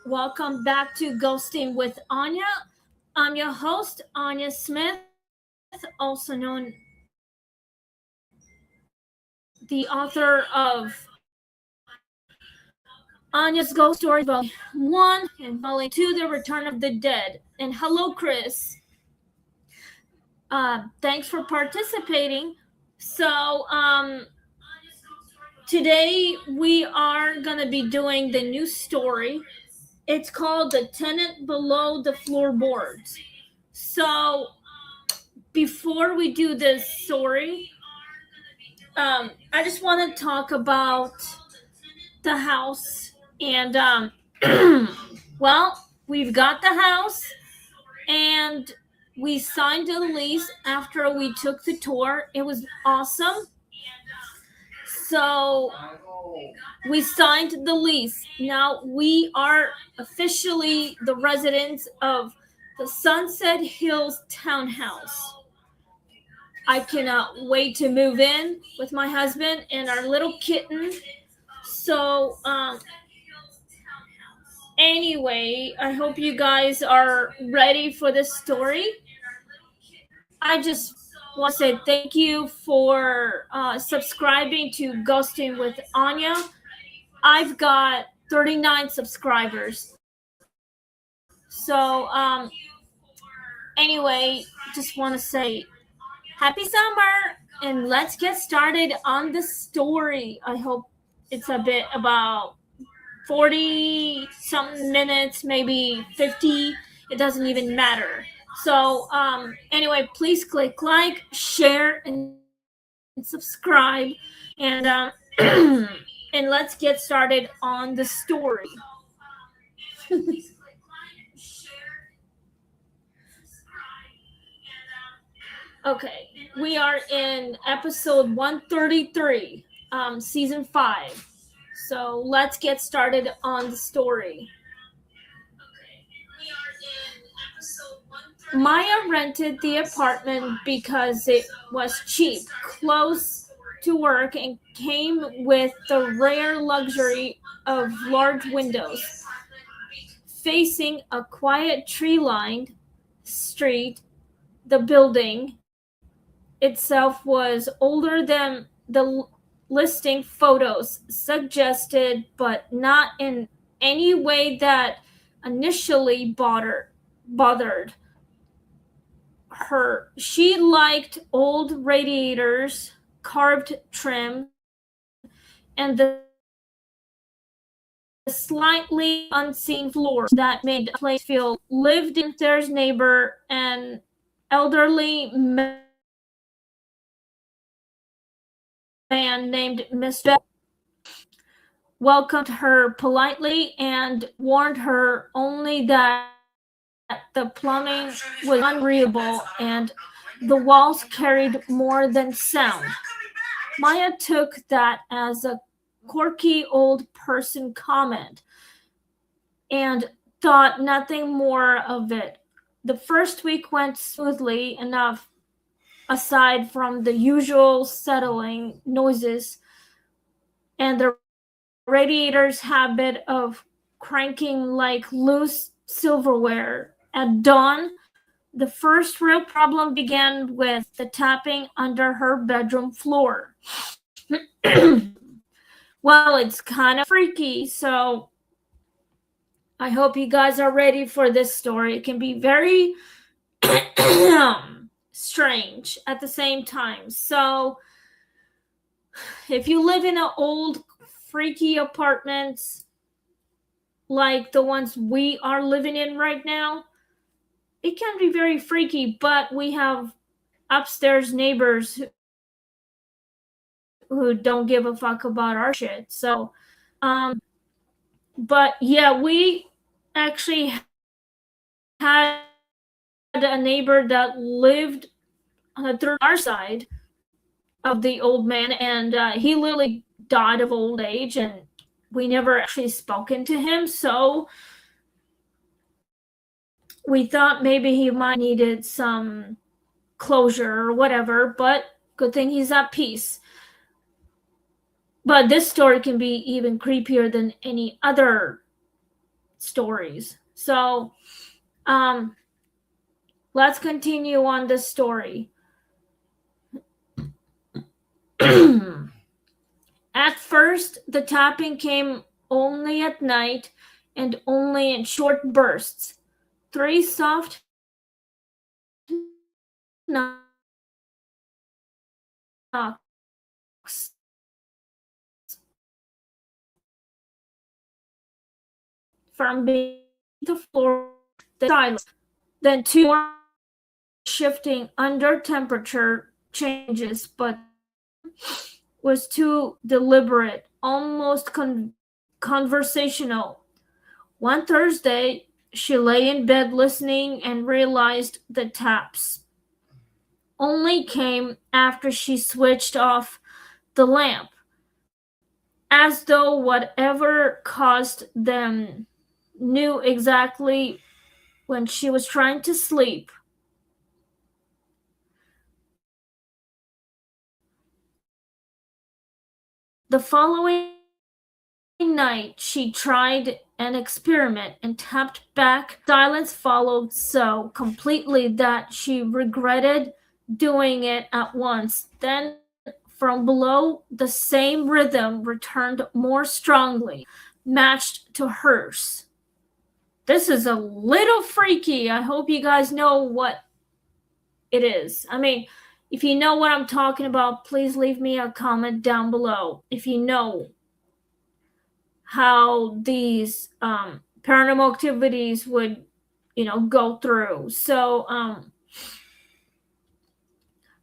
Welcome back to Ghosting with Anya. I'm your host, Anya Smith, also known the author of Anya's Ghost Stories Volume 1 and Volume 2, The Return of the Dead. And hello, Chris. Thanks for participating. So, today we are going to be doing the new story. It's called The Tenant Below the Floorboards. So, before we do this story, I just want to talk about the house. And, well, we've got the house, and we signed a lease after we took the tour. It was awesome. So we signed the lease. Now we are officially the residents of the Sunset Hills townhouse. I cannot wait to move in with my husband and our little kitten. So, anyway, I hope you guys are ready for this story. I just want to say thank you for subscribing to Ghosting with Anya. I've got 39 subscribers. So, anyway, just want to say happy summer, and let's get started on the story. I hope it's a bit about 40 something minutes, maybe 50. It doesn't even matter. So, anyway, please click like, share, and subscribe, and and let's get started on the story. Okay, we are in episode 133, season 5. So let's get started on the story. Maya rented the apartment because it was cheap, close to work, and came with the rare luxury of large windows. Facing a quiet tree-lined street, the building itself was older than the listing photos suggested, but not in any way that initially bothered her. She liked old radiators, carved trim, and the slightly unseen floors that made the place feel lived in. There's neighbor, an elderly man named Mr. welcomed her politely and warned her only that the plumbing was unreadable and the walls carried more than sound. Maya took that as a quirky old person comment and thought nothing more of it. The first week went smoothly enough, aside from the usual settling noises and the radiator's habit of cranking like loose silverware. At dawn, the first real problem began with the tapping under her bedroom floor. Well, it's kind of freaky, so I hope you guys are ready for this story. It can be very strange at the same time. So, if you live in an old freaky apartments like the ones we are living in right now, it can be very freaky, but we have upstairs neighbors who don't give a fuck about our shit. So, but yeah, we actually had a neighbor that lived through our side of the old man, and he literally died of old age, and we never actually spoken to him. So we thought maybe he might needed some closure or whatever, but good thing he's at peace. But this story can be even creepier than any other stories. So let's continue on this story. At first, the tapping came only at night and only in short bursts. 3 soft knocks from beneath the floor, then silence. Then 2 more shifting under temperature changes, but was too deliberate, almost conversational. One Thursday, she lay in bed listening and realized the taps only came after she switched off the lamp, as though whatever caused them knew exactly when she was trying to sleep. The following night, she tried an experiment and tapped back. Silence followed so completely that she regretted doing it at once. Then, from below, the same rhythm returned more strongly, matched to hers. This is a little freaky. I hope you guys know what it is. I mean, if you know what I'm talking about, please leave me a comment down below. If you know how these paranormal activities would, go through. So,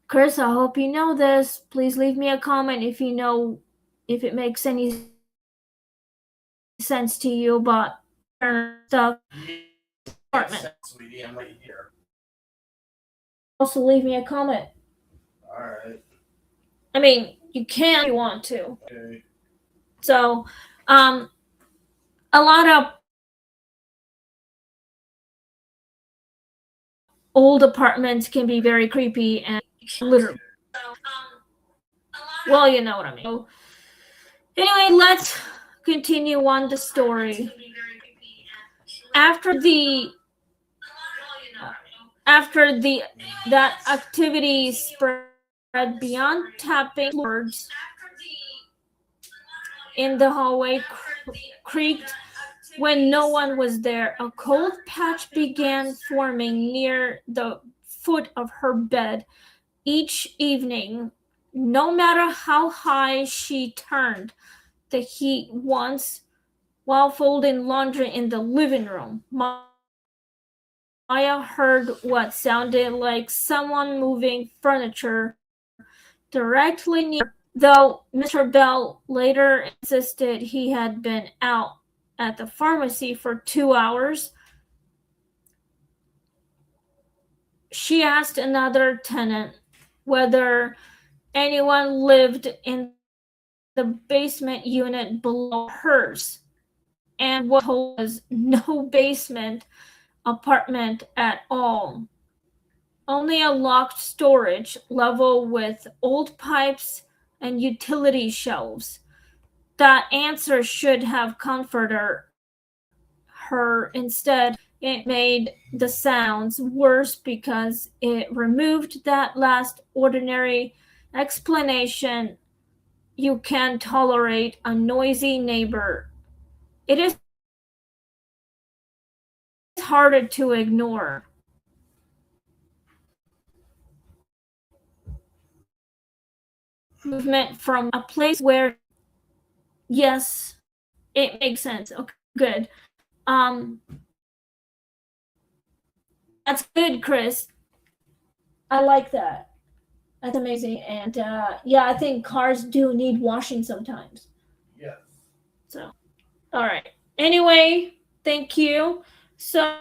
Chris, I hope you know this. Please leave me a comment if you know, if it makes any sense to you about stuff. Apartment. Sweetie, I'm right here. Also, leave me a comment. Alright. I mean, you can if you want to. Okay. So, a lot of old apartments can be very creepy and literally. Well, you know what I mean. So, anyway, let's continue on the story. After that activity spread beyond tapping, floorboards in the hallway creaked when no one was there. A cold patch began forming near the foot of her bed each evening. No matter how high she turned the heat once while folding laundry in the living room, Maya heard what sounded like someone moving furniture directly near. Though Mr. Bell later insisted he had been out at the pharmacy for 2 hours, she asked another tenant whether anyone lived in the basement unit below hers, and what was no basement apartment at all. Only a locked storage level with old pipes and utility shelves. That answer should have comforted her. Instead, it made the sounds worse because it removed that last ordinary explanation. You can tolerate a noisy neighbor. It is harder to ignore. Movement from a place where, yes, it makes sense. Okay, good. That's good, Chris. I like that. That's amazing. And yeah, I think cars do need washing sometimes. Yes. So, all right. Anyway, thank you. So,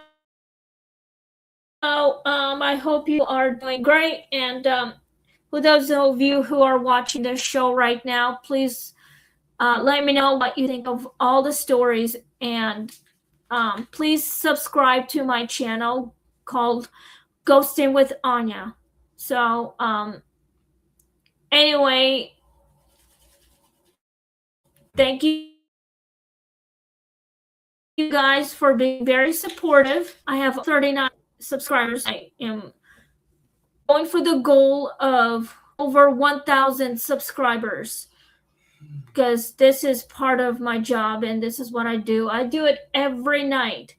I hope you are doing great. And for those of you who are watching this show right now, please let me know what you think of all the stories. And please subscribe to my channel called Ghosting with Anya. So, anyway, thank you you guys for being very supportive. I have 39 subscribers. I am going for the goal of over 1,000 subscribers because this is part of my job and this is what I do. I do it every night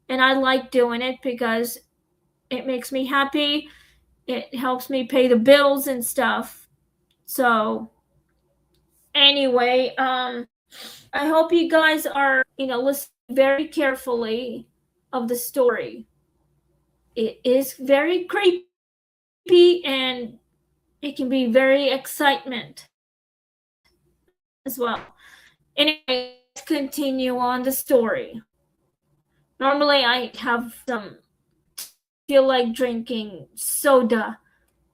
and I like doing it because it makes me happy. It helps me pay the bills and stuff. So anyway, I hope you guys are, listening very carefully of the story. It is very creepy and it can be very excitement as well. Anyway, let's continue on the story. Normally I have feel like drinking soda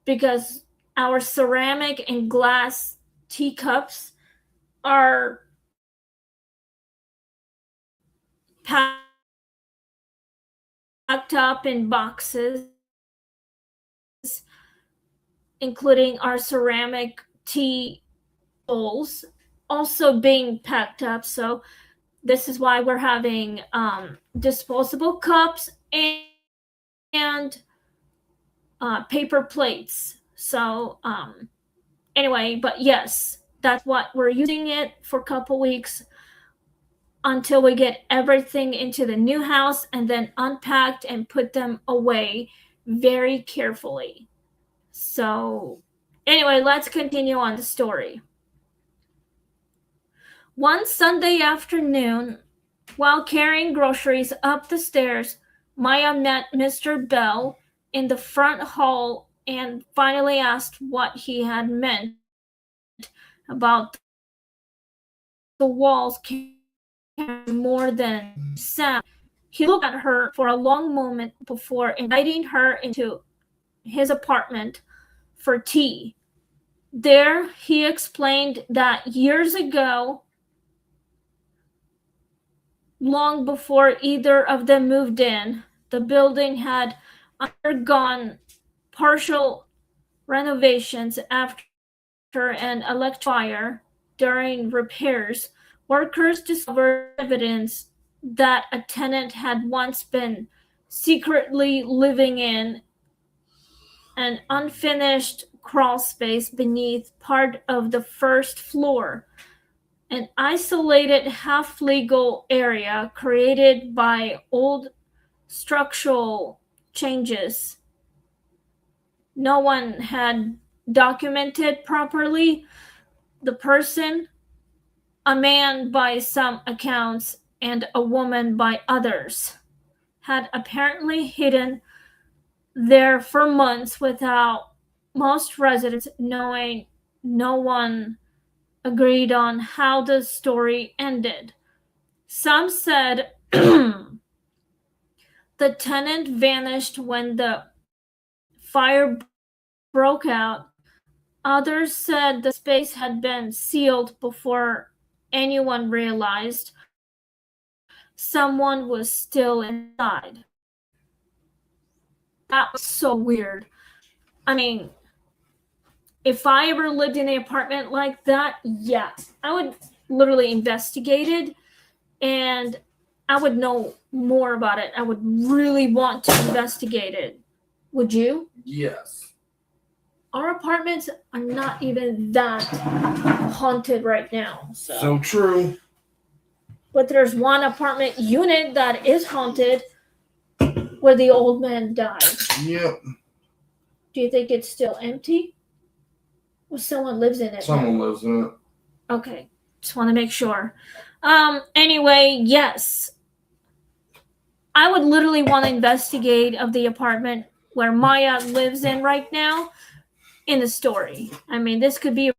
because our ceramic and glass teacups are packed up in boxes, including our ceramic tea bowls also being packed up. So this is why we're having disposable cups and paper plates. So anyway, but yes, that's what we're using it for a couple weeks until we get everything into the new house and then unpacked and put them away very carefully. So anyway, let's continue on the story. One Sunday afternoon, while carrying groceries up the stairs, Maya met Mr. Bell in the front hall and finally asked what he had meant about the walls carrying more than sound. He looked at her for a long moment before inviting her into his apartment for tea. There, he explained that years ago, long before either of them moved in, the building had undergone partial renovations after an electric fire. During repairs, workers discovered evidence that a tenant had once been secretly living in an unfinished crawl space beneath part of the first floor, an isolated half-legal area created by old structural changes no one had documented properly. The person, a man by some accounts and a woman by others, had apparently hidden there for months without most residents knowing. No one agreed on how the story ended. Some said the tenant vanished when the fire broke out. Others said the space had been sealed before anyone realized someone was still inside. That was so weird. I mean, if I ever lived in an apartment like that, yes, I would literally investigate it and I would know more about it. I would really want to investigate it. Would you? Yes. Our apartments are not even that haunted right now. So true. But there's one apartment unit that is haunted where the old man died. Yep. Do you think it's still empty? Or someone lives in it? Someone lives in it. Okay. Just want to make sure. Anyway, yes. I would literally want to investigate of the apartment where Maya lives in right now in the story. I mean, this could be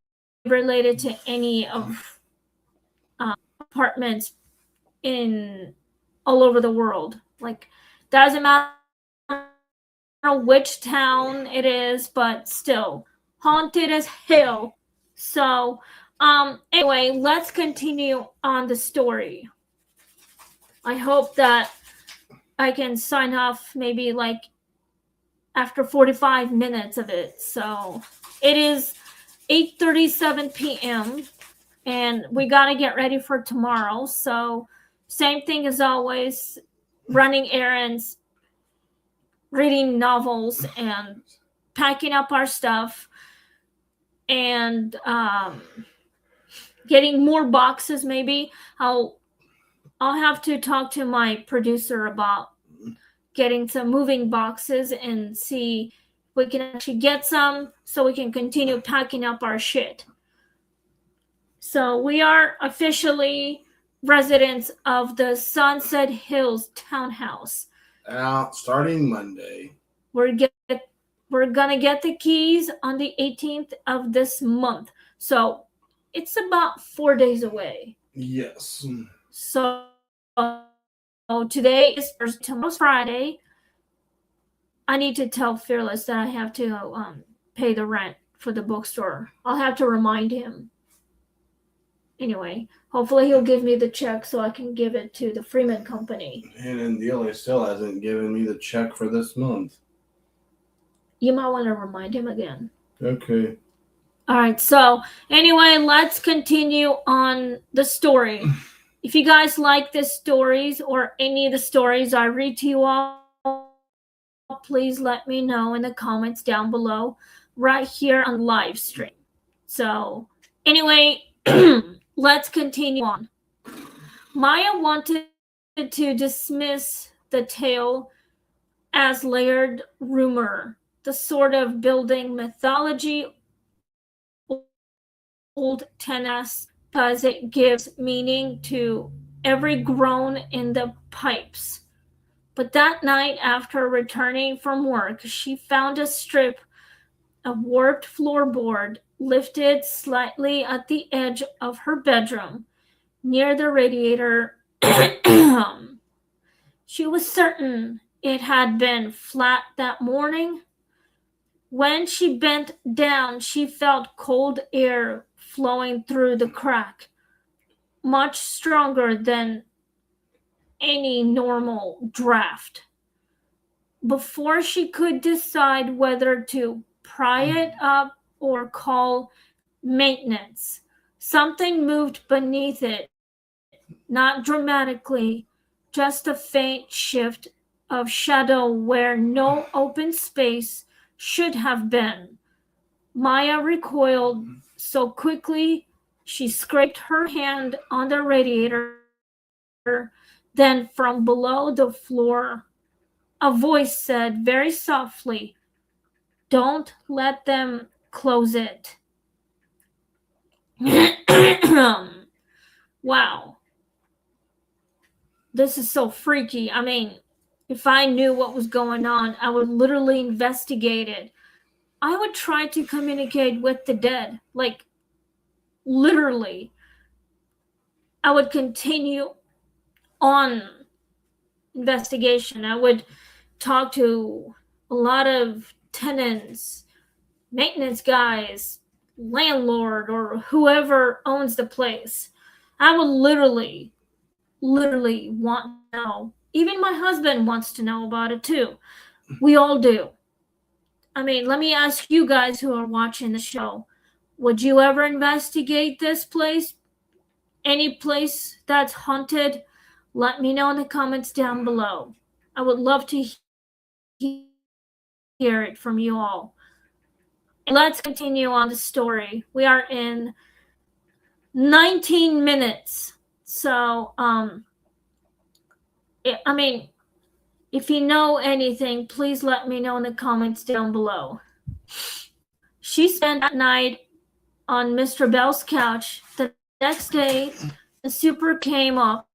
related to any of apartments in all over the world. Like, doesn't matter which town it is, but still haunted as hell. So anyway, let's continue on the story. I hope that I can sign off maybe like after 45 minutes of it. So it is 8:37 p.m. and we got to get ready for tomorrow. So Same thing as always, running errands, reading novels, and packing up our stuff, and getting more boxes. Maybe I'll have to talk to my producer about getting some moving boxes and see if we can actually get some so we can continue packing up our shit. So we are officially residents of the Sunset Hills townhouse. Out starting Monday. We're gonna get the keys on the 18th of this month. So it's about 4 days away. Yes. So today is Thursday, tomorrow's Friday. I need to tell Fearless that I have to pay the rent for the bookstore. I'll have to remind him. Anyway, hopefully he'll give me the check so I can give it to the Freeman Company. And then Dealey still hasn't given me the check for this month. You might want to remind him again. Okay. All right, so anyway, let's continue on the story. If you guys like the stories or any of the stories I read to you all, please let me know in the comments down below right here on live stream. So anyway, let's continue on. Maya wanted to dismiss the tale as layered rumor, the sort of building mythology old tenants, because it gives meaning to every groan in the pipes. But that night, after returning from work, she found a strip of warped floorboard lifted slightly at the edge of her bedroom, near the radiator. She was certain it had been flat that morning. When she bent down, she felt cold air flowing through the crack, much stronger than any normal draft. Before she could decide whether to pry it up or call maintenance, something moved beneath it, not dramatically, just a faint shift of shadow where no open space should have been. Maya recoiled so quickly she scraped her hand on the radiator. Then from below the floor, a voice said very softly, "Don't let them close it." Wow. This is so freaky. I mean, if I knew what was going on, I would literally investigate it. I would try to communicate with the dead. Like, literally. I would continue on investigation. I would talk to a lot of tenants, maintenance guys, landlord, or whoever owns the place. I would literally want to know. Even my husband wants to know about it too. We all do. I mean, let me ask you guys who are watching the show. Would you ever investigate this place? Any place that's haunted? Let me know in the comments down below. I would love to hear it from you all. Let's continue on the story. We are in 19 minutes. So, I mean, if you know anything, please let me know in the comments down below. She spent that night on Mr. Bell's couch. The next day, the super came up,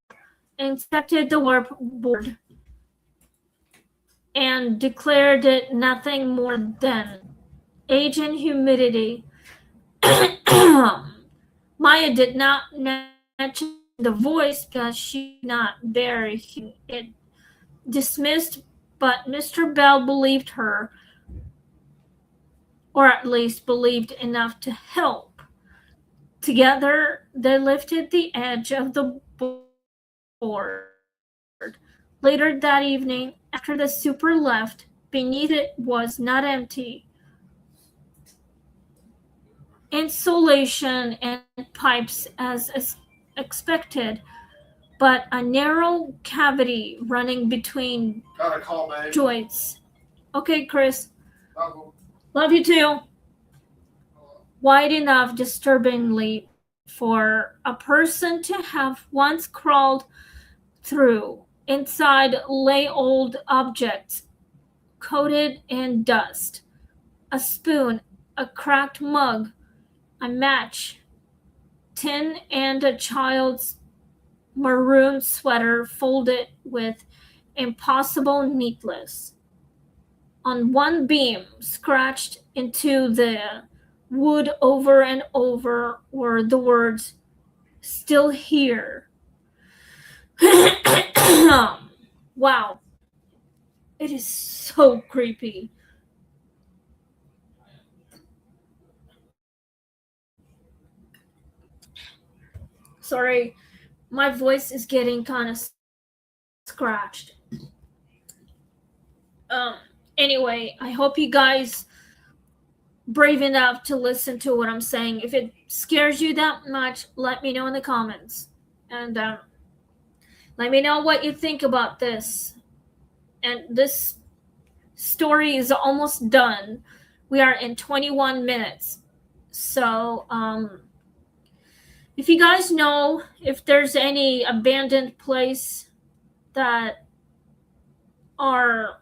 inspected the warp board, and declared it nothing more than age and humidity. Maya did not mention the voice because she not very it dismissed, but Mr. Bell believed her, or at least believed enough to help. Together, they lifted the edge of the board. Later that evening, after the super left, beneath it was not empty. Insulation and pipes as expected, but a narrow cavity running between Got a call, babe. joints. Okay, Chris. Uh-oh. Love you too. Wide enough, disturbingly, for a person to have once crawled through. Inside lay old objects coated in dust. A spoon, a cracked mug, a match, tin, and a child's maroon sweater folded with impossible neatness. On one beam, scratched into the wood over and over, were the words, "Still here." Wow, it is so creepy. Sorry, my voice is getting kind of scratched. Um, anyway, I hope you guys brave enough to listen to what I'm saying. If it scares you that much, let me know in the comments. And let me know what you think about this. And this story is almost done. We are in 21 minutes. So, if you guys know if there's any abandoned place that are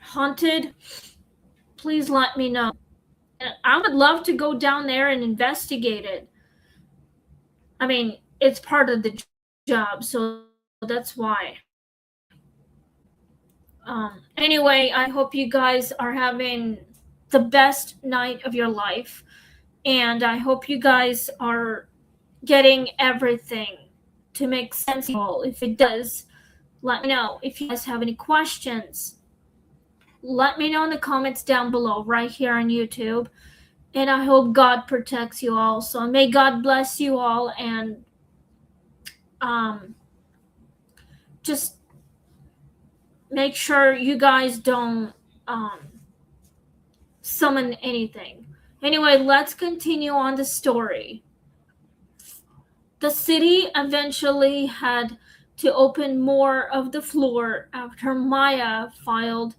haunted, please let me know. And I would love to go down there and investigate it. I mean, it's part of the job, so that's why. Anyway, I hope you guys are having the best night of your life, and I hope you guys are getting everything to make sense. If it does, let me know. If you guys have any questions, let me know in the comments down below, right here on YouTube. And I hope God protects you all. So may God bless you all, and just make sure you guys don't summon anything. Anyway, let's continue on the story. The city eventually had to open more of the floor after Maya filed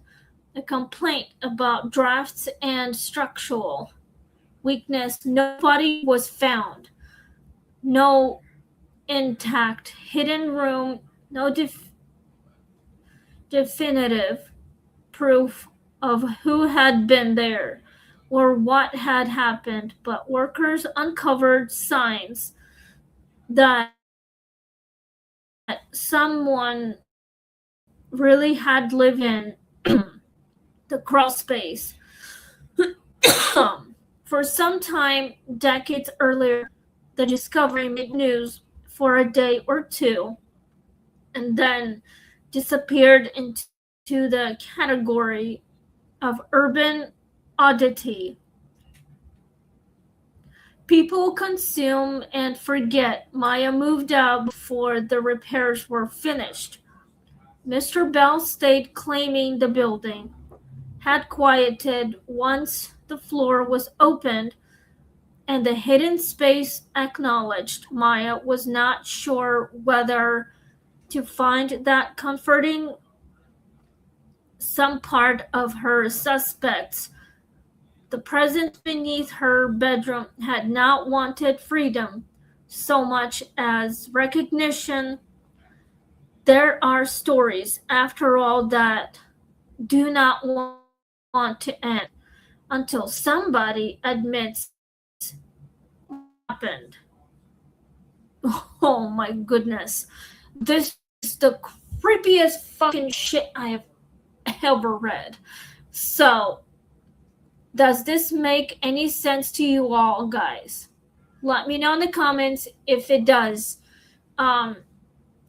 a complaint about drafts and structural weakness. Nobody was found. No intact hidden room, no definitive proof of who had been there or what had happened, but workers uncovered signs that someone really had lived in the crawl space. For some time, decades earlier, the discovery made news for a day or two and then disappeared into the category of urban oddity. People consume and forget Maya moved out before the repairs were finished. Mr. Bell stayed claiming the building had quieted once the floor was opened and the hidden space acknowledged. Maya was not sure whether to find that comforting. Some part of her suspects the presence beneath her bedroom had not wanted freedom so much as recognition. There are stories, after all, that do not want to end until somebody admits what happened. Oh my goodness. This is the creepiest fucking shit I have ever read. So, does this make any sense to you all, guys? Let me know in the comments if it does.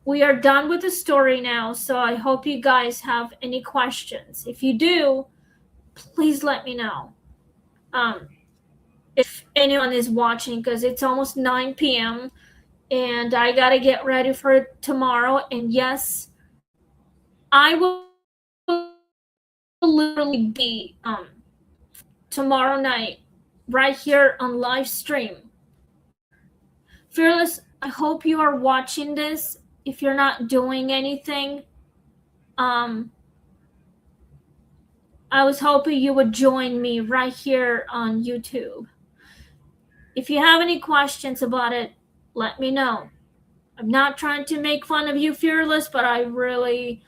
We are done with the story now, so I hope you guys have any questions. If you do, please let me know. If anyone is watching, because it's almost 9 p.m. and I gotta get ready for tomorrow. And yes, I will literally be tomorrow night right here on live stream. Fearless, I hope you are watching this if you're not doing anything, um, I was hoping you would join me right here on YouTube. If you have any questions about it, let me know. I'm not trying to make fun of you, Fearless, but I really,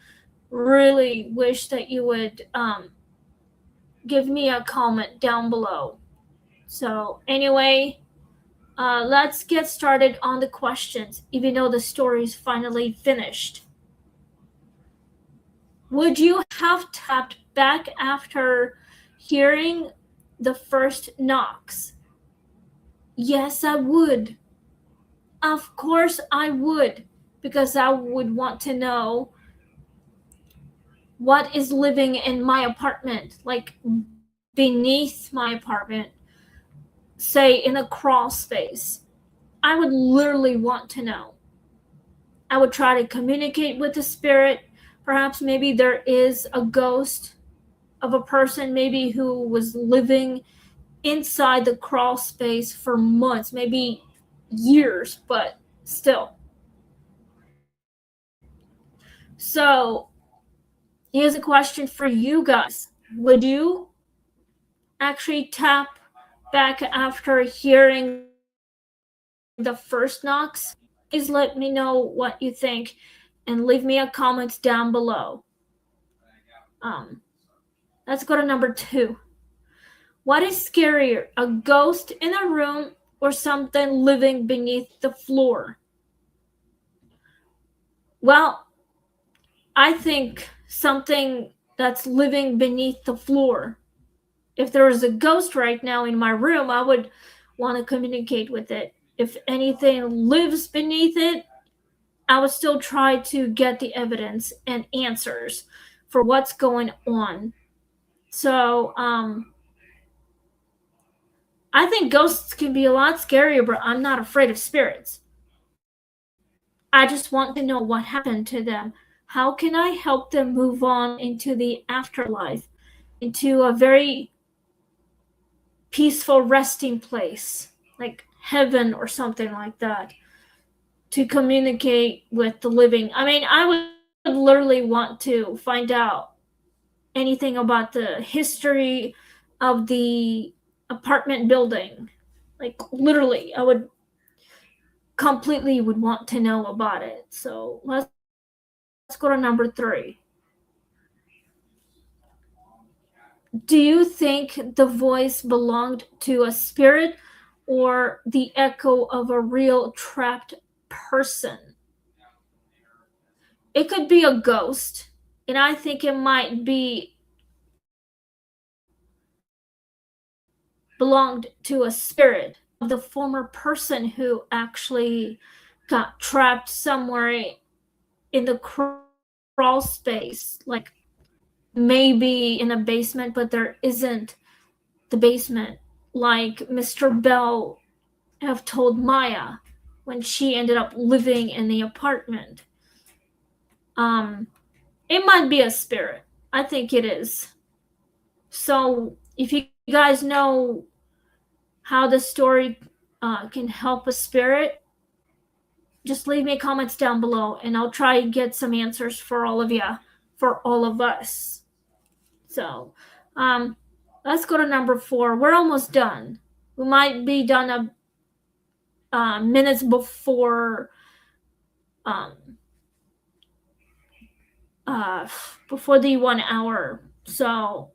really wish that you would give me a comment down below. So, anyway, let's get started on the questions, even though the story is finally finished. Would you have tapped back after hearing the first knocks? Yes, I would. Of course, I would, because I would want to know what is living in my apartment, like beneath my apartment, say in a crawl space. I would literally want to know. I would try to communicate with the spirit. Perhaps maybe there is a ghost of a person maybe who was living inside the crawl space for months, maybe years, but still. So, here's a question for you guys. Would you actually tap back after hearing the first knocks? Please let me know what you think and leave me a comment down below. Um, let's go to number 2. What is scarier, a ghost in a room or something living beneath the floor? Well, I think something that's living beneath the floor. If there was a ghost right now in my room, I would want to communicate with it. If anything lives beneath it, I would still try to get the evidence and answers for what's going on. So, I think ghosts can be a lot scarier, but I'm not afraid of spirits. I just want to know what happened to them. How can I help them move on into the afterlife, into a very peaceful resting place, like heaven or something like that, to communicate with the living? I mean, I would literally want to find out anything about the history of the apartment building. Like literally, I would completely would want to know about it. So let's go to number 3. Do you think the voice belonged to a spirit or the echo of a real trapped person? It could be a ghost, and I think it might be belonged to a spirit of the former person who actually got trapped somewhere in the crawl space, like maybe in a basement, but there isn't the basement, like Mr. Bell have told Maya when she ended up living in the apartment. Um, it might be a spirit. I think it is. So if you guys know how the story can help a spirit, just leave me comments down below, and I'll try and get some answers for all of you, for all of us. So, let's go to number 4. We're almost done. We might be done minutes um, before the 1 hour. So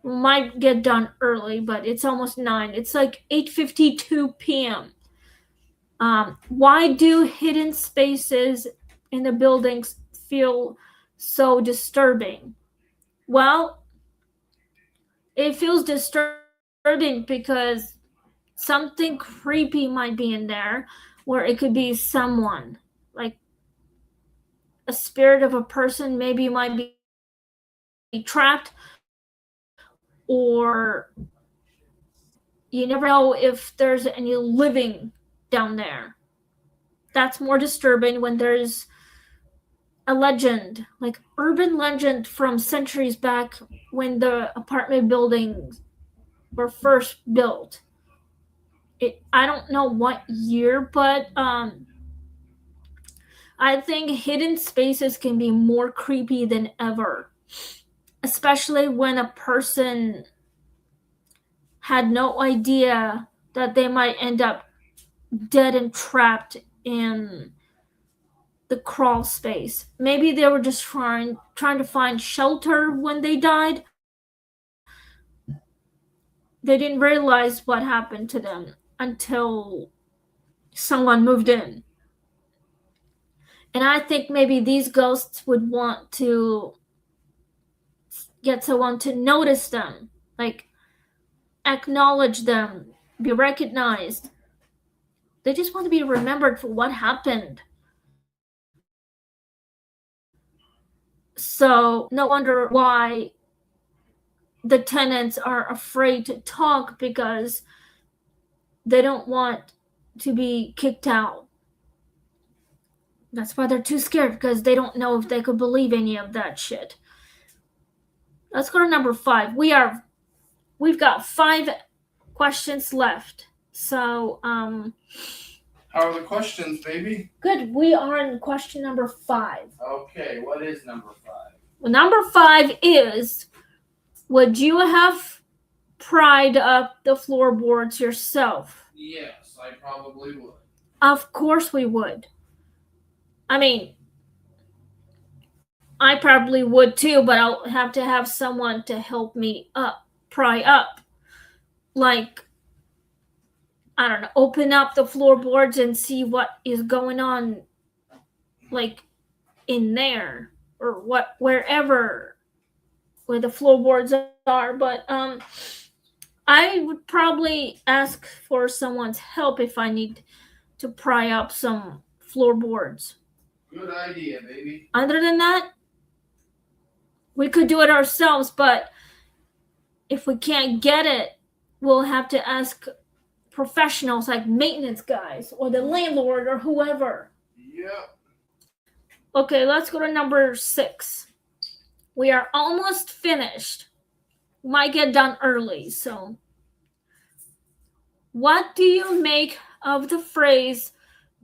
we might get done early, but it's almost 9. It's like 8:52 p.m. Why do hidden spaces in the buildings feel so disturbing? Well, it feels disturbing because something creepy might be in there, or it could be someone, like a spirit of a person maybe might be trapped, or you never know if there's any living down there. That's more disturbing when there's a legend, like urban legend from centuries back when the apartment buildings were first built. I don't know what year, but I think hidden spaces can be more creepy than ever, especially when a person had no idea that they might end up dead and trapped in the crawl space. Maybe they were just trying to find shelter when they died. They didn't realize what happened to them until someone moved in. And I think maybe these ghosts would want to get someone to notice them, like acknowledge them, be recognized. They just want to be remembered for what happened. So, no wonder why the tenants are afraid to talk, because they don't want to be kicked out. That's why they're too scared, because they don't know if they could believe any of that shit. Let's go to number 5. We've got 5 questions left. So, How are the questions, baby? good. We are in question number 5. Okay, what is number 5? Well, number 5 is, would you have pried up the floorboards yourself? Yes, I probably would. Of course we would. I mean, I probably would too, but I'll have to have someone to help me pry up. Like, I don't know, open up the floorboards and see what is going on, like, in there, or wherever where the floorboards are. But I would probably ask for someone's help if I need to pry up some floorboards. Good idea, baby. Other than that, we could do it ourselves, but if we can't get it, we'll have to ask professionals like maintenance guys or the landlord or whoever. Yep. Okay, let's go to number 6. We are almost finished. Might get done early, so. What do you make of the phrase,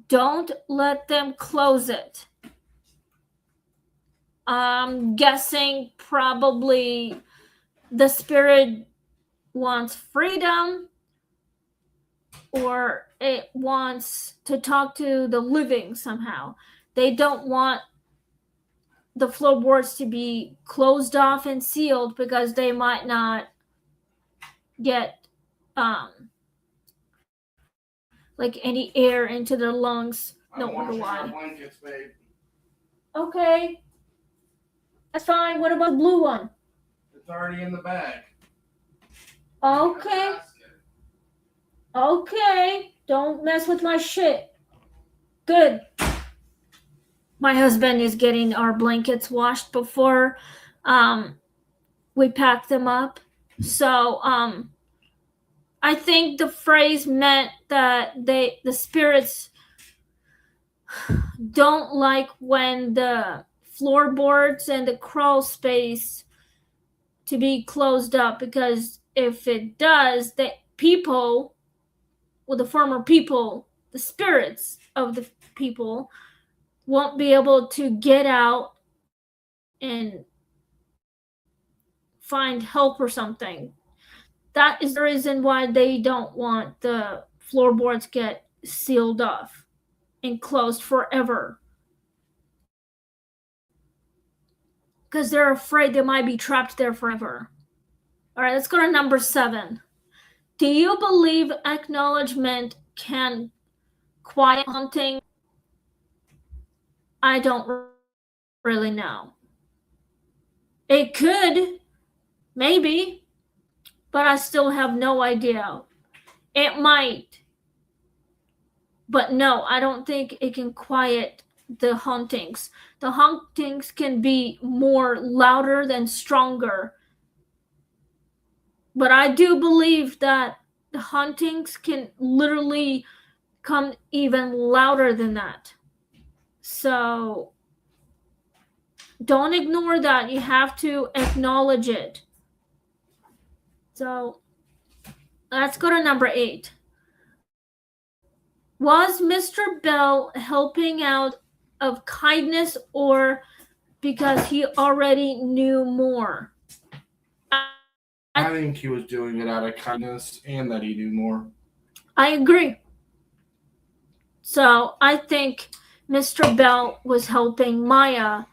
"Don't let them close it"? I'm guessing probably the spirit wants freedom, or it wants to talk to the living somehow. They don't want the floorboards to be closed off and sealed because they might not get like any air into their lungs. No wonder why. Blankets, babe. Okay, that's fine. What about the blue one? It's already in the bag. Okay. Okay, don't mess with my shit. Good. My husband is getting our blankets washed before we pack them up. So I think the phrase meant that the spirits don't like when the floorboards and the crawl space to be closed up, because if it does, the people, well, the former people, the spirits of the people, won't be able to get out and find help or something. That is the reason why they don't want the floorboards get sealed off and closed forever, because they're afraid they might be trapped there forever. All right, let's go to number 7. Do you believe acknowledgement can quiet haunting? I don't really know. It could, maybe, but I still have no idea. It might, but no, I don't think it can quiet the hauntings. The hauntings can be more louder than stronger, but I do believe that the hauntings can literally come even louder than that. So don't ignore that. You have to acknowledge it. So let's go to number 8. Was Mr. Bell helping out of kindness or because he already knew more? I think he was doing it out of kindness and that he knew more. I agree. So I think Mr. Bell was helping Maya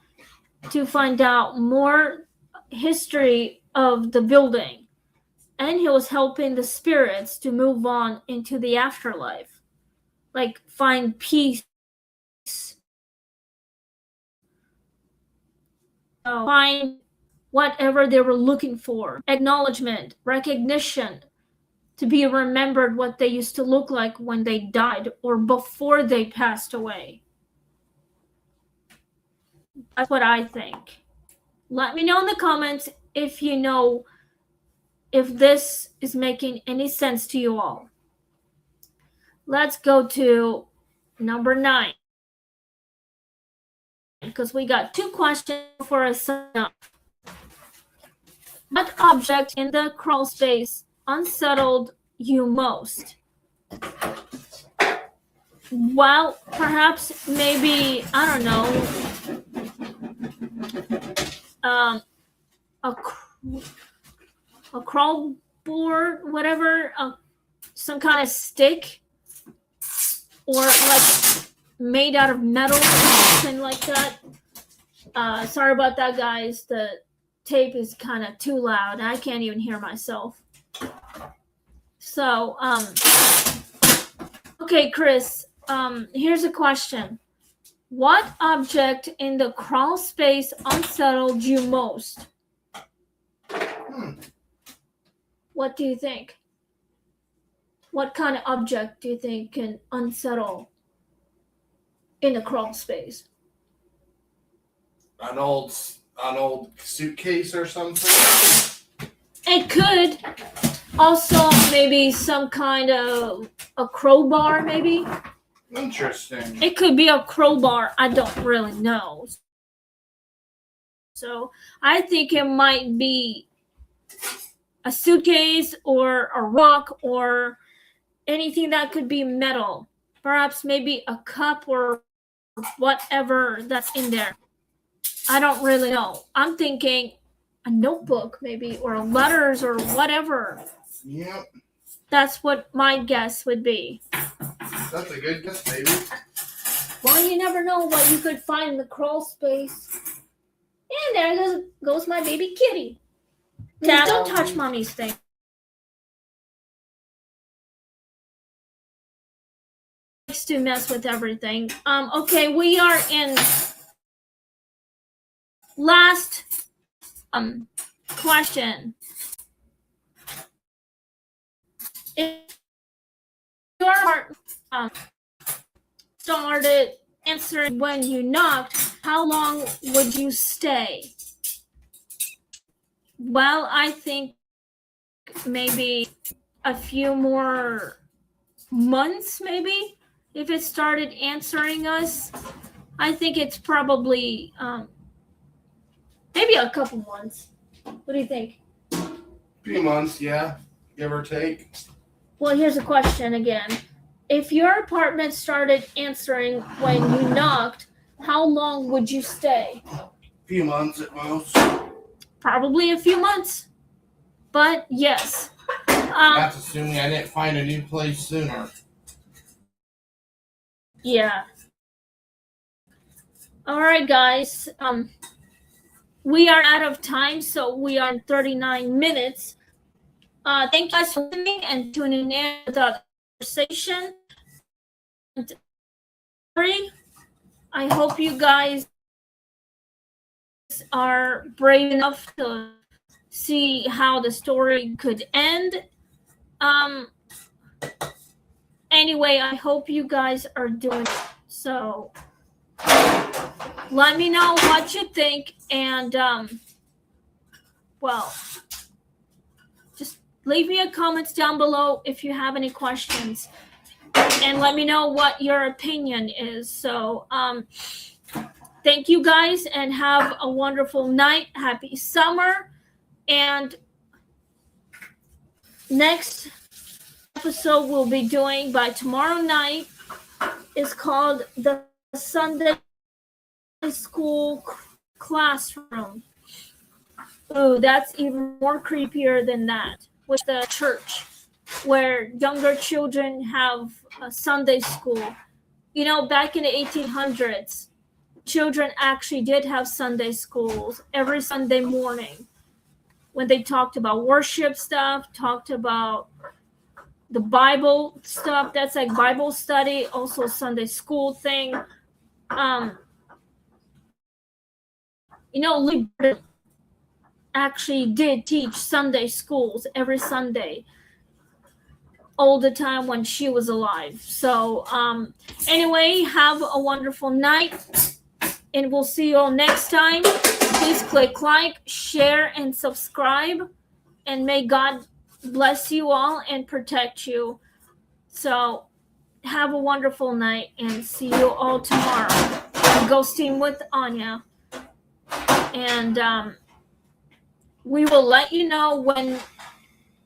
to find out more history of the building, and he was helping the spirits to move on into the afterlife, like find peace, find whatever they were looking for, acknowledgement, recognition, to be remembered what they used to look like when they died or before they passed away. That's what I think. Let me know in the comments if you know if this is making any sense to you all. Let's go to number 9, because we got 2 questions for a sign up. What object in the crawl space unsettled you most? Well, perhaps maybe, I don't know, a crawl board, whatever, some kind of stick, or like made out of metal, something like that. Sorry about that, guys. The tape is kind of too loud. I can't even hear myself. So, okay, Chris, here's a question. What object in the crawl space unsettled you most? What do you think? What kind of object do you think can unsettle in the crawl space? An old suitcase or something? It could. Also, maybe some kind of a crowbar, maybe? Interesting. It could be a crowbar. I don't really know. So, I think it might be a suitcase or a rock or anything that could be metal. Perhaps maybe a cup or whatever that's in there. I don't really know. I'm thinking a notebook maybe, or letters or whatever. Yep. That's what my guess would be. That's a good guess, baby. Well, you never know what you could find in the crawl space. And there goes my baby kitty. Dad, don't touch mommy's thing. Likes to mess with everything. Okay, we are in last question. If your heart started answering when you knocked, how long would you stay? Well, I think maybe a few more months, maybe. If it started answering us, I think it's probably maybe a couple months. What do you think? A few months, yeah, give or take. Well, here's a question again. If your apartment started answering when you knocked, how long would you stay? A few months at most. Probably a few months. But yes. That's assuming I didn't find a new place sooner. Yeah. All right, guys. We are out of time, so we are 39 minutes. Thank you guys for listening and tuning in to the conversation. I hope you guys are brave enough to see how the story could end. Anyway, I hope you guys are doing it. So let me know what you think, and well, just leave me a comments down below if you have any questions, and let me know what your opinion is. So thank you guys, and have a wonderful night. Happy summer. And next episode we'll be doing by tomorrow night is called The Sunday school classroom. Ooh, that's even more creepier than that, which the church, where younger children have a Sunday school. You know, back in the 1800s, children actually did have Sunday schools every Sunday morning when they talked about worship stuff, talked about the Bible stuff. That's like Bible study, also Sunday school thing. Lee actually did teach Sunday schools every Sunday all the time when she was alive. So anyway, have a wonderful night, and we'll see you all next time. Please click like, share, and subscribe, and may God bless you all and protect you. So have a wonderful night, and see you all tomorrow on Ghosting with Anya. And we will let you know when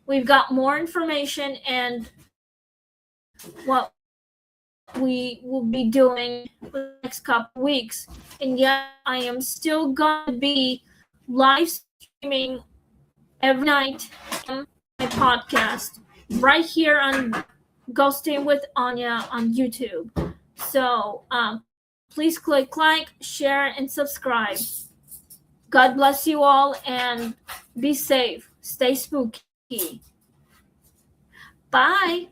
we've got more information and what we will be doing for the next couple weeks. And yet, I am still going to be live streaming every night on my podcast right here on Ghosting with Anya on YouTube. So please click like, share, and subscribe. God bless you all, and be safe. Stay spooky. Bye.